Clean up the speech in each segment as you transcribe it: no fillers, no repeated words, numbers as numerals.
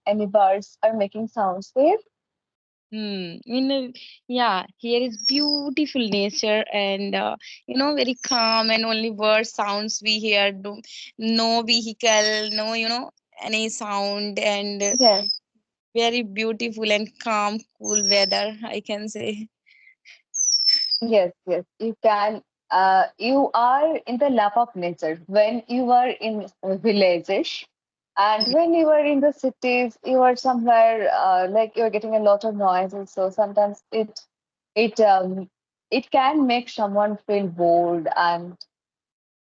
any birds are making sounds there? Yeah, here is beautiful nature and very calm and only bird sounds we hear. No vehicle, no, any sound and Yes, very beautiful and calm, cool weather, I can say. yes, yes. You can. You are in the lap of nature when you are in villages, and when you are in the cities, you are somewhere like you're getting a lot of noises. So sometimes it can make someone feel bored, and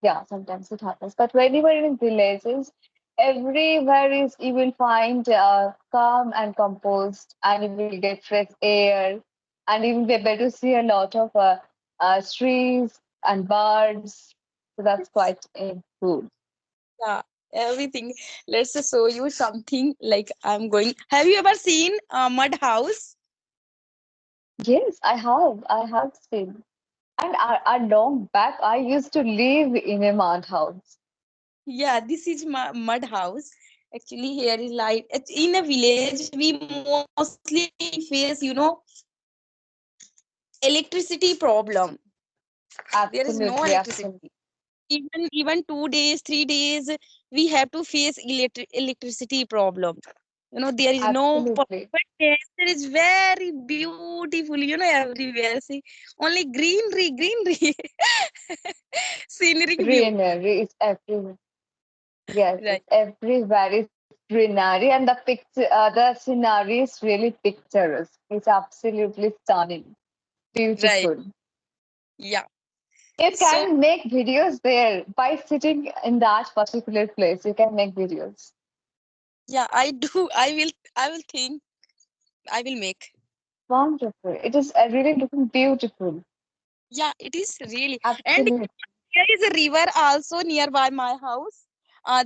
yeah, sometimes it happens. But when you are in villages, everywhere is you will find calm and composed, and you will get fresh air, and you will be able to see a lot of trees and birds. So that's quite cool. Yeah, everything. Let's just show you something like I'm going. Have you ever seen a mud house? Yes, I have seen. And a long back, I used to live in a mud house. Yeah, this is my mud house. Actually, here is like in a village. We mostly face, electricity problem. There is no Absolutely, electricity. absolutely. Even 2 days, 3 days, we have to face electricity problem. There is no. Absolutely. But nature is very beautiful. Everywhere. See, only greenery, scenery view. Greenery is everywhere. Yes, Right, it's everywhere is greenery, and the picture, the scenery is really picturesque. It's absolutely stunning, right. beautiful. Yeah. You So can make videos there by sitting in that particular place. You can make videos. yeah, I do. I will think. I will make. Wonderful. It is really looking beautiful. Yeah, it is really. And Absolutely. there is a river also nearby my house.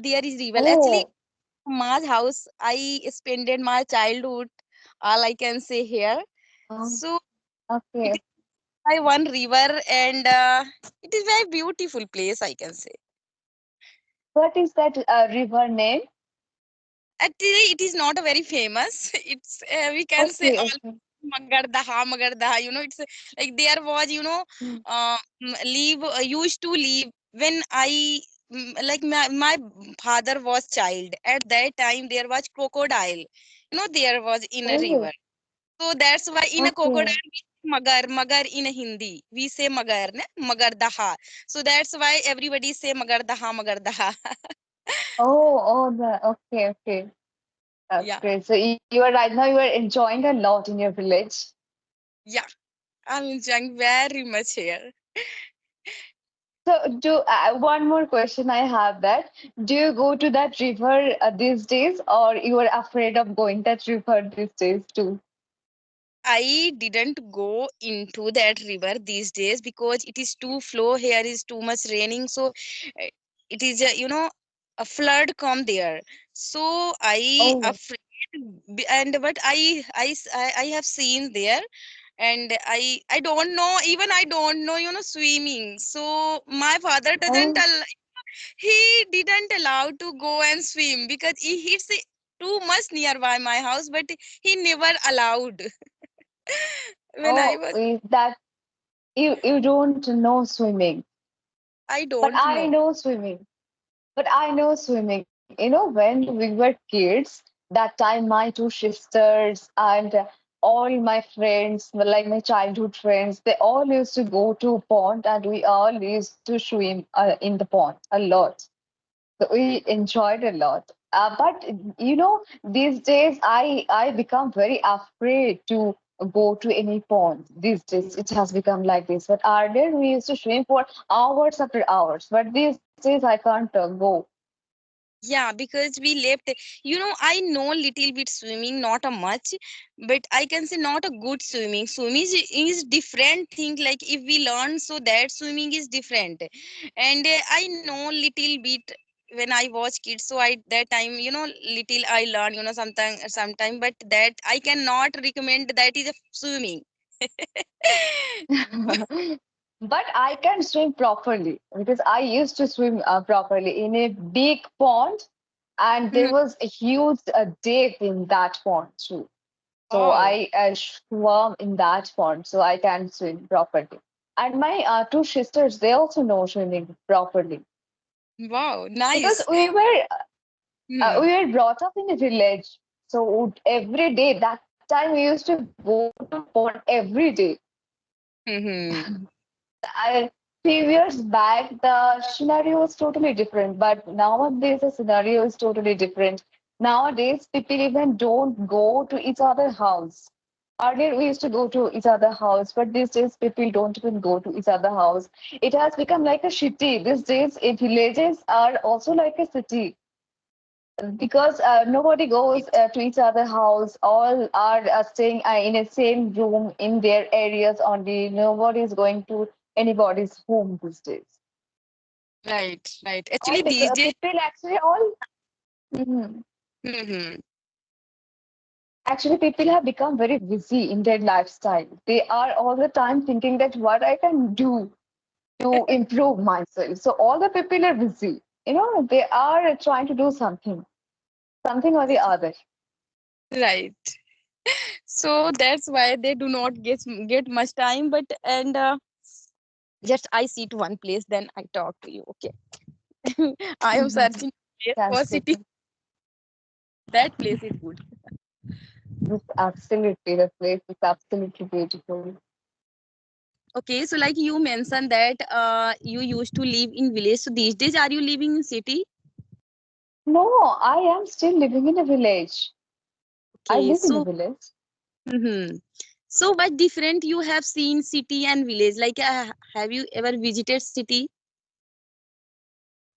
There is river. Actually, Oh, my house, I spended my childhood. All I can say here. um, So it okay. is by one river, and it is very beautiful place, I can say. What is that river name? Actually, it is not a very famous. It's we can say Okay, all okay. Magardaha. It's like there was, Mm. leave used to leave when like my father was child. At that time, there was crocodile. There was in a Oh, river. So that's why in a okay. crocodile we say magar in a Hindi. We say magar, ne? Magardaha. So that's why everybody say magardaha. Oh, oh, okay, okay. That's Yeah, great. So you are right now, you are enjoying a lot in your village. yeah. I'm enjoying very much here. So, one more question I have that do you go to that river these days, or you are afraid of going that river these days too? I didn't go into that river these days because it is too flow. Here is too much raining, so uh, it is a flood come there. So I Oh, afraid, and but I have seen there, and I don't know, even I don't know swimming. So my father doesn't oh, he didn't allow to go and swim because it's too much nearby my house, but he never allowed. When I oh, was, that you don't know swimming, I but don't I know. know swimming. But I know swimming. When we were kids, that time my two sisters and all my friends, like my childhood friends, they all used to go to pond and we all used to swim in the pond a lot. So we enjoyed a lot. But these days I become very afraid to go to any pond. These days it has become like this. But earlier we used to swim for hours after hours. But these days I can't go. Yeah, because we left. I know little bit swimming, not a much, but I can say not a good swimming. Swimming is different thing. Like if we learn, so that swimming is different. And I know little bit when I was kid. So I that time, little I learn. Sometime, but that I cannot recommend that is a swimming. But I can swim properly because I used to swim properly in a big pond. and there Mhm. was a huge depth in that pond too. So Wow. I swam in that pond, so I can swim properly. And my two sisters, they also know swimming properly Wow. because Nice. we Hmm. were brought up in a village. So every day, that time we used to go to pond every day. Hmm. I, few years back, the scenario was totally different, but nowadays the scenario is totally different. Nowadays, people even don't go to each other's house. Earlier, we used to go to each other's house, but these days, people don't even go to each other's house. It has become like a city. These days, villages are also like a city because nobody goes to each other's house. All are staying in a same room in their areas only. Nobody is going to anybody's home these days. Right. Right. All Actually, these because days. people actually all. Mhm. Hmm. Actually, people have become very busy in their lifestyle. They are all the time thinking that what I can do to improve myself. So all the people are busy. They are trying to do something or the other. Right. So that's why they do not get much time. But and just I sit one place, then I talk to you. Okay. I am Mhm. searching place for That's good. city. That place is good. It's absolutely, the place is absolutely beautiful. Okay, so like you mentioned that you used to live in village. So these days, are you living in city? No, I am still living in a village. I Okay, live in a so village. mhm. So what different you have seen city and village? Like, have you ever visited city?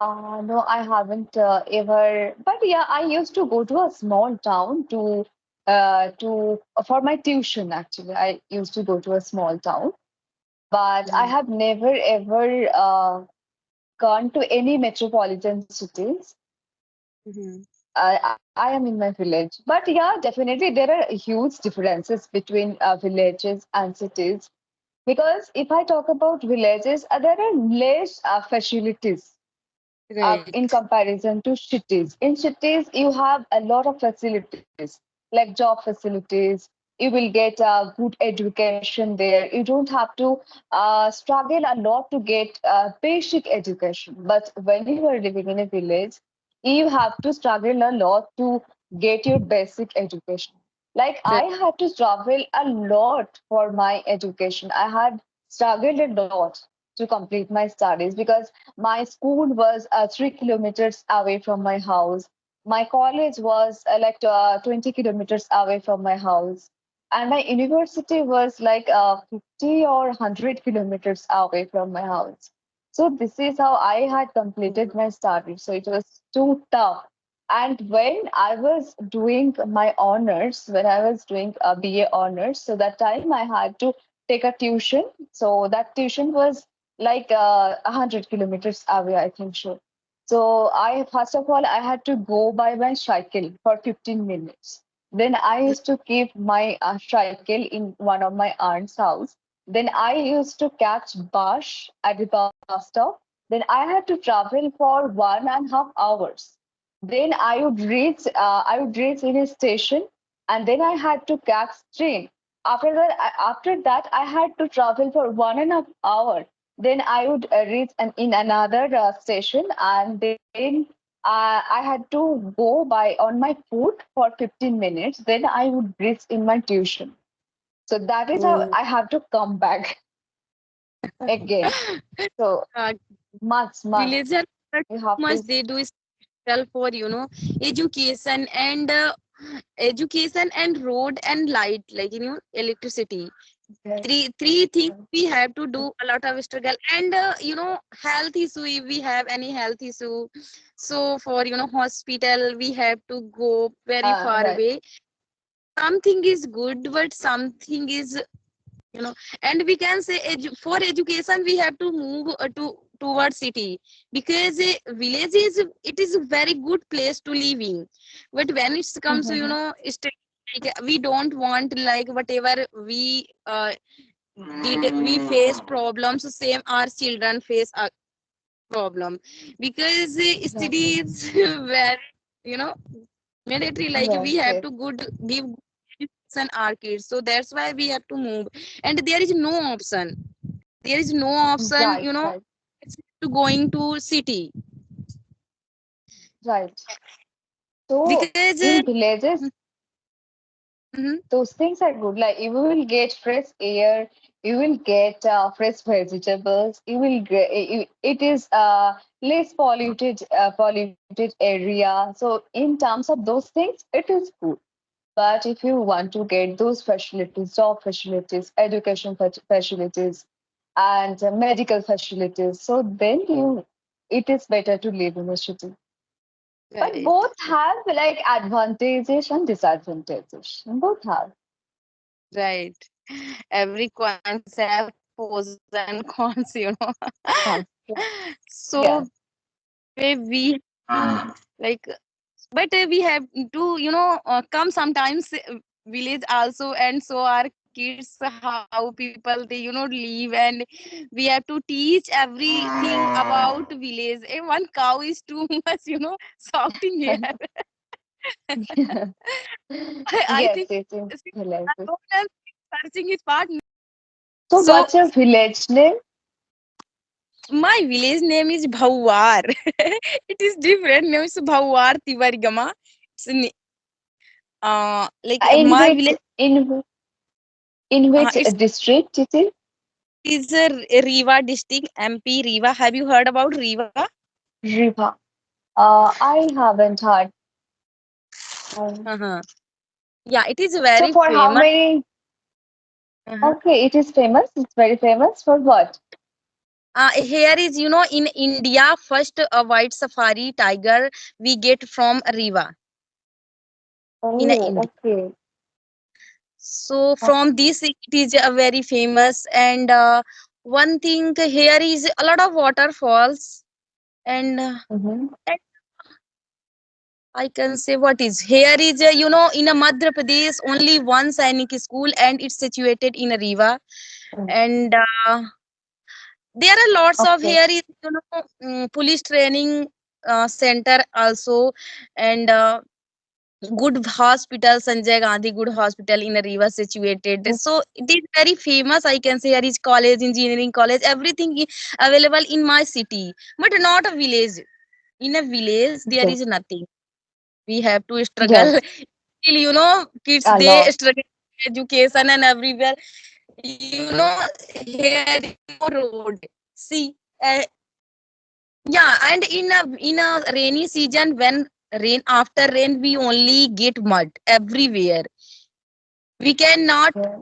No, I haven't ever. But yeah, I used to go to a small town to for my tuition. Actually, I used to go to a small town, but I Mhm. have never ever gone to any metropolitan cities. Mhm. I am in my village. But yeah, definitely there are huge differences between villages and cities. Because if I talk about villages, there are less facilities in Right. comparison to cities. In cities, you have a lot of facilities like job facilities. You will get a good education there. You don't have to struggle a lot to get basic education. But when you are living in a village, you have to struggle a lot to get your basic education. Like I Right. had to travel a lot for my education. I had struggled a lot to complete my studies because my school was 3 kilometers away from my house. My college was 20 kilometers away from my house. And my university was like 50 or 100 kilometers away from my house. So this is how I had completed Mhm. my studies. So it was too tough. And when I was doing my honors, when I was doing a BA honors, so that time I had to take a tuition. So that tuition was like 100 kilometers away, I think so. So I first of all I had to go by my cycle for 15 minutes. Then I used to keep my cycle in one of my aunt's house. Then I used to catch bus at the bus stop. Then I had to travel for 1.5 hours. Then I would reach in a station, and then I had to catch train. After that, I had to travel for 1.5 hour. Then I would reach in another station, and then I had to go by on my foot for 15 minutes. Then I would reach in my tuition. So that is how Oh. I have to come back again. So Uh, months, Villager too you have much to. they do struggle for education and education and road and light, like electricity. Three things we have to do a lot of struggle, and health issue. If we have any health issue, so for hospital we have to go very far Right. away. Something is good, but something is you know and we can say for education we have to move towards city, because village is it is a very good place to live in. But when it comes to Mhm. like, we don't want like whatever we did we face problems, same our children face a problem, because Exactly. study is very you know, mandatory, like Yes, we have yes. to good give education our kids, so that's why we have to move. And there is no option, there is no option, Right, right, it's to going to city. right. So Because in villages, mhm, those things are good. Like you will get fresh air, you will get fresh vegetables, you will get it is less polluted area. So in terms of those things, it is good. But if you want to get those facilities, job facilities, education facilities, and medical facilities, so then it is better to live in a city. But right, both have like advantages and disadvantages. Both have. right, every coins have pros and cons, Cons. So Yes. we like, but we have to come sometimes village also, and so our kids how people they live, and we have to teach everything about village. And one cow is too much shouting here. I Yes, think it's in villages. alone and searching his partner. So So what's your village name? my village name is Bhawar. It is different name is Bhawar Tivarigama. It's like In my which village in which it's district it is? is Riva district, MP Riva. Have you heard about Riva? Riva. I haven't heard. Um, Uh-huh. Yeah, it is so very for how famous. many? Uh-huh. Okay, it is famous. It's very famous for what? Here is in India first white safari tiger we get from Riva in Oh, India. okay. So Oh, from this it is very famous. And one thing here is a lot of waterfalls. And mm-hmm. I can say what is here is in a Madhya Pradesh only one Sainik school, and it's situated in a Riva. And there are lots of Okay. here is police training center also. And good hospital, Sanjay Gandhi good hospital in a Riva situated. Mm, So it is very famous. I can say here is college, engineering college, everything available in my city, but not a village. In a village there yes. is nothing. We have to struggle Yes. till kids A they lot. struggle education and everywhere. Here is no road. See, yeah, and in a rainy season, when rain after rain we only get mud everywhere. We cannot Yeah.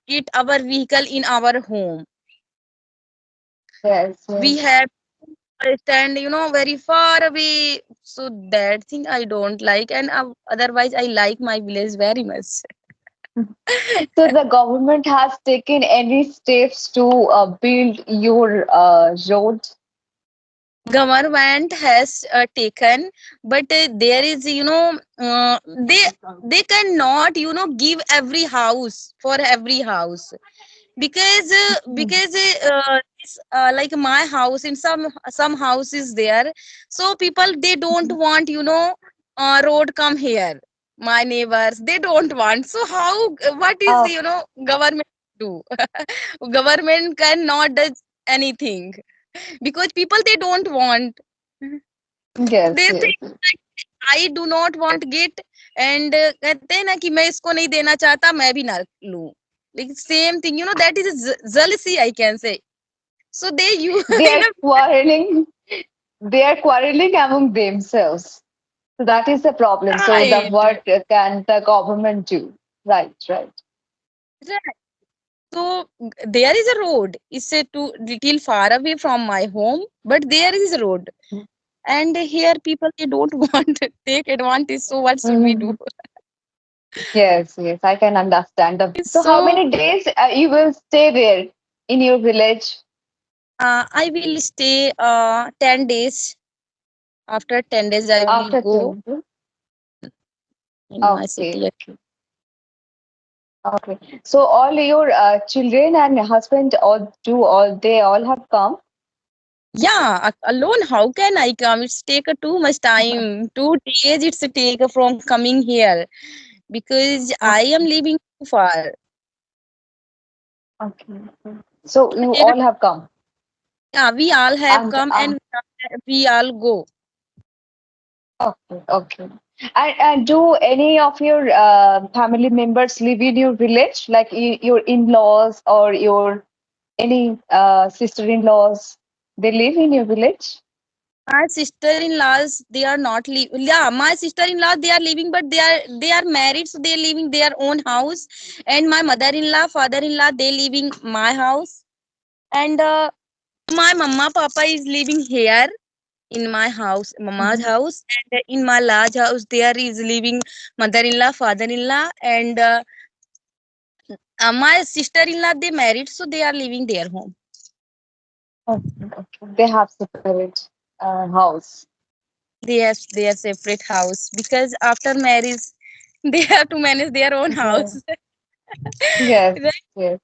get our vehicle in our home. Yes. We Yes. have to stand very far away. So that thing I don't like. And otherwise I like my village very much. So the government has taken any steps to build your road? Government has taken, but there is they they cannot give every house for every house. Mm. Because it's, like my house, in some houses there, so people they don't Mhm. want road come here. My neighbors they don't want. So how, what is Oh, government do? Government cannot do anything because people they don't want. yes, They yes. think I do not want get. And कहते हैं ना कि मैं इसको नहीं देना चाहता मैं भी ना लूं. Like same thing, that is jealousy, I can say. So they you They are quarreling. They are quarreling among themselves. So that is the problem. So the right, what can the government do? Right, right. right. So there is a road. It's a too little far away from my home, but there is a road. And here people they don't want to take advantage. So what should we do? Mhm. Yes, yes, I can understand. So how So many days you will stay there in your village? I will stay 10 days. After 10 days, I will After go 10. in my Okay, city. okay, okay. So all your children and husband all they all have come? Yeah, alone. How can I come? It's take a too much time. 2 days it's a take from coming here because I am Okay, living too far. okay. So I you take a, all have come, yeah, we all have and come and we all go. okay, okay. And do any of your family members live in your village, like your in-laws or your any sister-in-laws? They live in your village? My sister-in-laws, they are not living. Yeah, my sister-in-law, they are living, but they are married, so they are living their own house. And my mother-in-law, father-in-law, they living my house. And my mama, papa is living here in my house, mama's Mhm. house, and in my large house, there is living mother-in-law, father-in-law, and my sister-in-law, they married, so they are living their home. Okay, okay. They have separate house. They have their separate house because after marriage, they have to manage their own Yeah. house. Yes, Right? yes.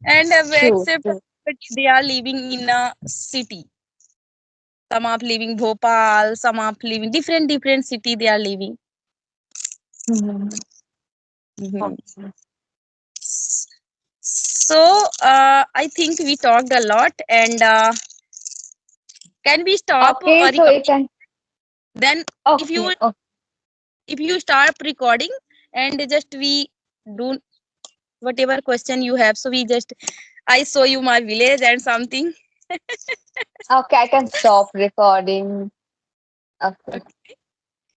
And True, except true. they are living in a city. Some are living Bhopal, some are living different city. They are living. Mhm. Mhm. Okay. So I think we talked a lot, and can we stop Okay, so you recording? can. Then, if you Okay, okay. if you start recording, and just we do whatever question you have. So we just I show you my village and something. Okay, I can stop recording. Okay.